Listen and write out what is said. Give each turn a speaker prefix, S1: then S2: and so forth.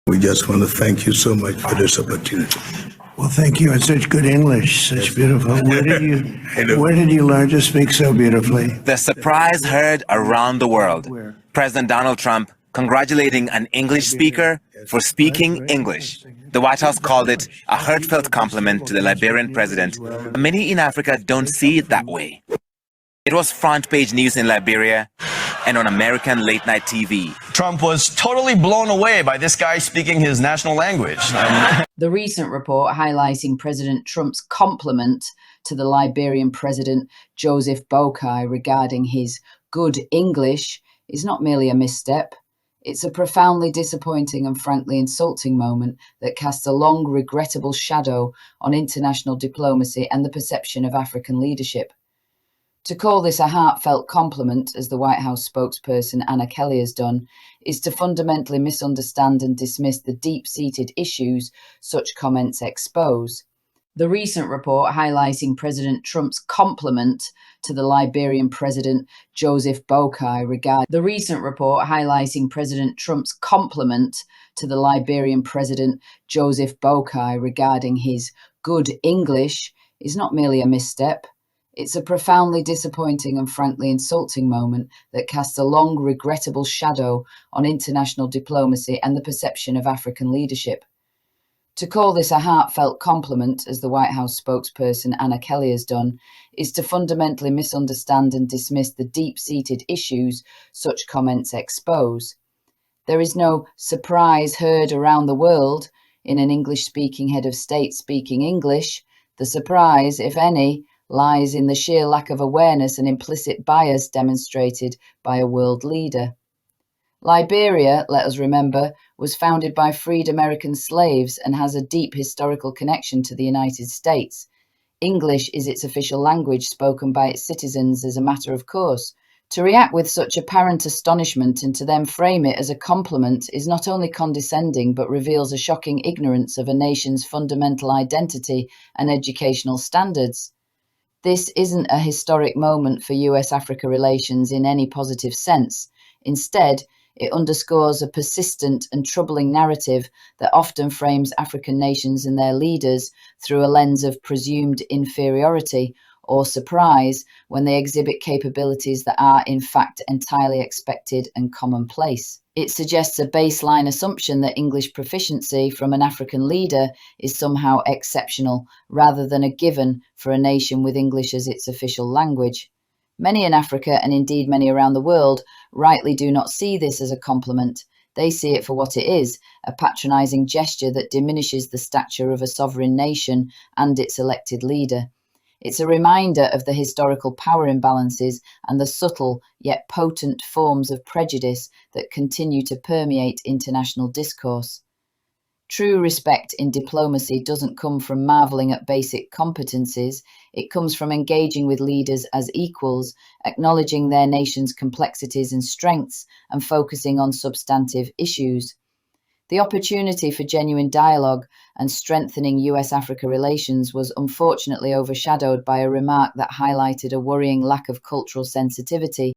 S1: We just want to thank you so much for this opportunity.
S2: Well, thank you. And such good English, such beautiful. Where did you learn to speak so beautifully?
S3: The surprise heard around the world. President Donald Trump congratulating an English speaker for speaking English. The White House called it a heartfelt compliment to the Liberian president. Many in Africa don't see it that way. It was front-page news in Liberia and on American late-night TV.
S4: Trump was totally blown away by this guy speaking his national language.
S5: The recent report highlighting President Trump's compliment to the Liberian President Joseph Boakai regarding his good English is not merely a misstep. It's a profoundly disappointing and frankly insulting moment that casts a long, regrettable shadow on international diplomacy and the perception of African leadership. To call this a heartfelt compliment, as the White House spokesperson Anna Kelly has done, is to fundamentally misunderstand and dismiss the deep-seated issues such comments expose. The recent report highlighting President Trump's compliment to the Liberian President Joseph Boakai regarding his good English is not merely a misstep. It's a profoundly disappointing and frankly insulting moment that casts a long, regrettable shadow on international diplomacy and the perception of African leadership. To call this a heartfelt compliment, as the White House spokesperson Anna Kelly has done, is to fundamentally misunderstand and dismiss the deep-seated issues such comments expose. There is no surprise heard around the world in an English-speaking head of state speaking English. The surprise, if any, lies in the sheer lack of awareness and implicit bias demonstrated by a world leader. Liberia, let us remember, was founded by freed American slaves and has a deep historical connection to the United States. English is its official language spoken by its citizens as a matter of course. To react with such apparent astonishment and to then frame it as a compliment is not only condescending but reveals a shocking ignorance of a nation's fundamental identity and educational standards. This isn't a historic moment for US-Africa relations in any positive sense. Instead, it underscores a persistent and troubling narrative that often frames African nations and their leaders through a lens of presumed inferiority or surprise when they exhibit capabilities that are, in fact, entirely expected and commonplace. It suggests a baseline assumption that English proficiency from an African leader is somehow exceptional, rather than a given for a nation with English as its official language. Many in Africa, and indeed many around the world, rightly do not see this as a compliment. They see it for what it is, a patronizing gesture that diminishes the stature of a sovereign nation and its elected leader. It's a reminder of the historical power imbalances and the subtle yet potent forms of prejudice that continue to permeate international discourse. True respect in diplomacy doesn't come from marveling at basic competencies. It comes from engaging with leaders as equals, acknowledging their nation's complexities and strengths, and focusing on substantive issues. The opportunity for genuine dialogue and strengthening US-Africa relations was unfortunately overshadowed by a remark that highlighted a worrying lack of cultural sensitivity